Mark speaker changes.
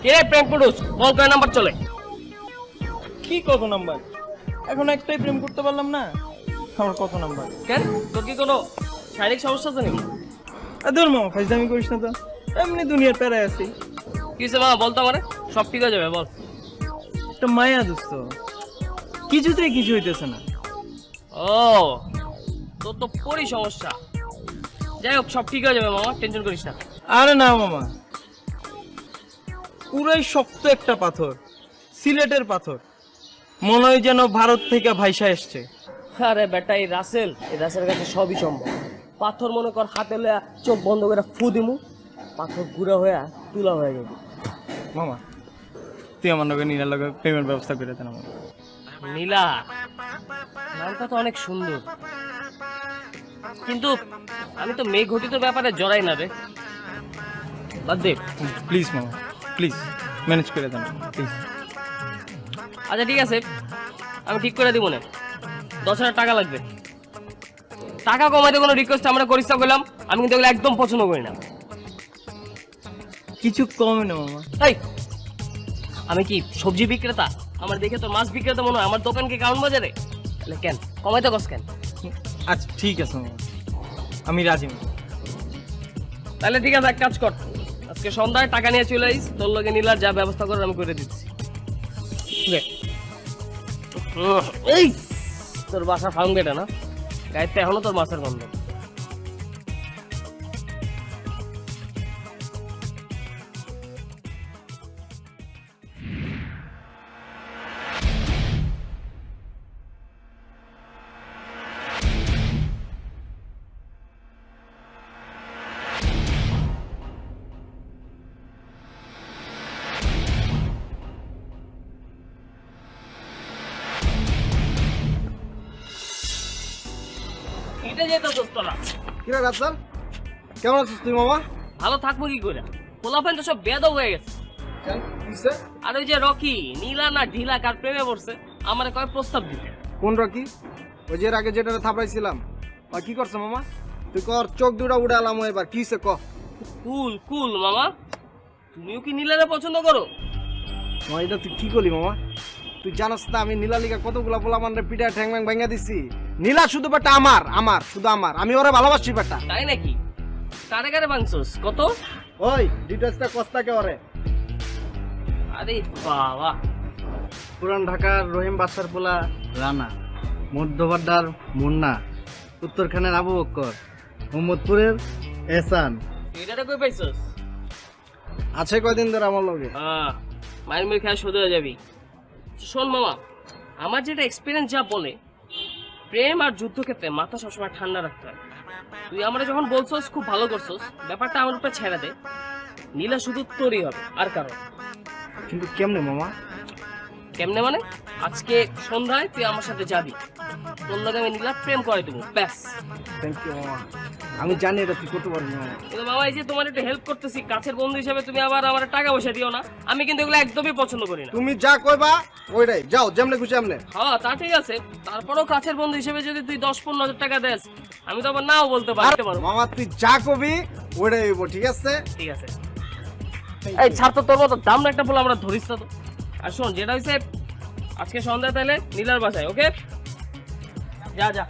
Speaker 1: কে প্রেম পুরুষ বল কয় নাম্বার চলে?
Speaker 2: কি কত নাম্বার? এখন একটাই প্রেম করতে পারলাম না, আমার কত নাম্বার?
Speaker 1: কেন তোর কি কোনো শারীরিক সমস্যা আছে নাকি?
Speaker 2: ধর মামা ফাইজলামি করিস না তো, এমনি দুনিয়ার প্যারায় আছি।
Speaker 1: কি হয়েছে মামা বলতো আমারে, সব ঠিক হয়ে যাবে বল।
Speaker 2: একটা মায়া দোস্ত, কিছুতেই কিছু হইতেছে না।
Speaker 1: ও তোর তো পরি সমস্যা। যাই হোক সব ঠিক হয়ে যাবে মামা, টেনশন করিস না।
Speaker 2: আরে না মামা, পুরাই শক্ত একটা পাথর, সিলেটের পাথর, মনে হয় যেন ভারত থেকে ভাইসা এসছে।
Speaker 1: আরে বেটা এই রাসেলের কাছে সবই সম্ভব। পাথর মনে কর হাতে লয়া চোখ বন্ধ করে ফু দিমু, পাথর গুঁড়া হয়ে তুলা হয়ে যাবে।
Speaker 2: মামা তুই আমার লগে নীলার লগে প্রেমের ব্যবস্থা করে দেন।
Speaker 1: নীলা নামটা তো অনেক সুন্দর, কিন্তু আমি তো মেয়ে ঘটিত ব্যাপারে জড়াই না রে, বাদ দে।
Speaker 2: প্লিজ মামা প্লিজ ম্যানেজ করে দেন প্লিজ।
Speaker 1: আচ্ছা ঠিক আছে, আমি ঠিক করে দিব না। 10,000 টাকা লাগবে। টাকা কমাইতে কোনো রিকোয়েস্ট আমরা করিস না বললাম, আমি কিন্তু এগুলো একদম পছন্দ করি না।
Speaker 2: কিছু কমে না মামা।
Speaker 1: এই আমি কি সবজি বিক্রেতা? আমার দেখে তো মাছ বিক্রেতা মনে হয়। আমার দোকান কি কাউন্ট বাজারে? তাহলে কেন কমাইতে কস কেন?
Speaker 2: আচ্ছা ঠিক আছে মামা, আমি রাজি।
Speaker 1: তাহলে ঠিক আছে, এক কাজ কর, আজকে সন্ধ্যায় টাকা নিয়ে চলে আইস, তোর লগে নীলার যা ব্যবস্থা করার আমি করে দিচ্ছি। এই তোর বাসা ফার্ম গেটে না? গাইতে এখনো তোর মাছের গন্ধ। এটা যেটা দোস্ত না।
Speaker 3: কিরে রাসেল, কেমন আছিস তুই মামা?
Speaker 1: ভালো থাকবো কি করে, পোলাপান তো সব বেয়াদব হয়ে গেছে।
Speaker 3: কেন কিসে?
Speaker 1: আর ওই যে রকি নীলা না ঢিলা কার প্রেমে পড়ছে, আমার কয় প্রস্তাব দিতে।
Speaker 3: কোন রকি? ওই যে এর আগে যেটা থাপড়াইছিলাম, আর কি করছে মামা? তুই কর চোখ দুটা উড়ালাম এবার কিসে ক?
Speaker 1: কুল কুল মামা, তুমিও কি নীলারে পছন্দ করো?
Speaker 3: মামা এটা তুই কি করলি মামা? তুই জানাস না আমি নীলা লিগা কতগুলা পোলা মানে পিঠা ঠ্যাং ম্যাং ভাঙা দিছি। নীলা শুধু বেটা আমার, আমার শুধু আমার, আমি ওরে ভালোবাসি বেটা।
Speaker 1: তাই নাকি? কারে কারে ভাঙছস কত?
Speaker 3: ওই ডিটেলসটা কস্তাকে ওরে।
Speaker 1: আরে বাবা,
Speaker 3: পুরান ঢাকার রহিম বাদশার পোলা রানা, মধ্যবাড্ডার মুন্না, উত্তরখানের আবু বক্কর, মোহাম্মদপুরের এহসান।
Speaker 1: এটারে কই পাইছস?
Speaker 3: আছে কয়দিন ধরে আমার লগে।
Speaker 1: হ্যাঁ, মায়ের মুখে খায় সোজা হয়ে যাবি। শোন মামা, আমার যেটা এক্সপিরিয়েন্স যা বলে, প্রেম আর যুদ্ধক্ষেত্রে মাথা সবসময় ঠান্ডা রাখতে হয়। তুই আমরা যখন বলছস খুব ভালো করছস, ব্যাপারটা আমার উপরে ছেড়ে দে। নীলা শুধু তোরই হবে, আর কারণ।
Speaker 3: কিন্তু কেমনে মামা?
Speaker 1: কেমনে মানে? আজকে সন্ধ্যায় তুই আমার সাথে যাবি, তোর লগে আমি নীলা প্রেম করে দেবো, ব্যাস।
Speaker 3: থ্যাংক ইউ মামা, আমি জানি এটা তুই করতে পারবি মামা।
Speaker 1: কিন্তু মামা এই যে তোমার একটু হেল্প করতেছি, কাছের বন্ধু হিসেবে তুমি আবার আমার টাকা পয়সা দিও না। আমি কিন্তু এগুলো একদমই পছন্দ করি না।
Speaker 3: তুমি যা কইবা ওইটাই, যাও যেমনে খুশি এমনে।
Speaker 1: হ্যাঁ তা ঠিক আছে, তারপরেও কাছের বন্ধু হিসেবে যদি তুই 10-15 হাজার টাকা দেস, আমি তো আবার নাও বলতে পারতে পারবো।
Speaker 3: মামা তুই যা কবি ওইটাই হইব, ঠিক আছে?
Speaker 1: ঠিক আছে। এই ছাড় তো, তোর মতো দাম না একটা বলে আমরা ধরিস না তো। আর শোন, যেটা হয়েছে আজকে সন্ধ্যা তাহলে নীলার বাসায়, ওকে? যা যা।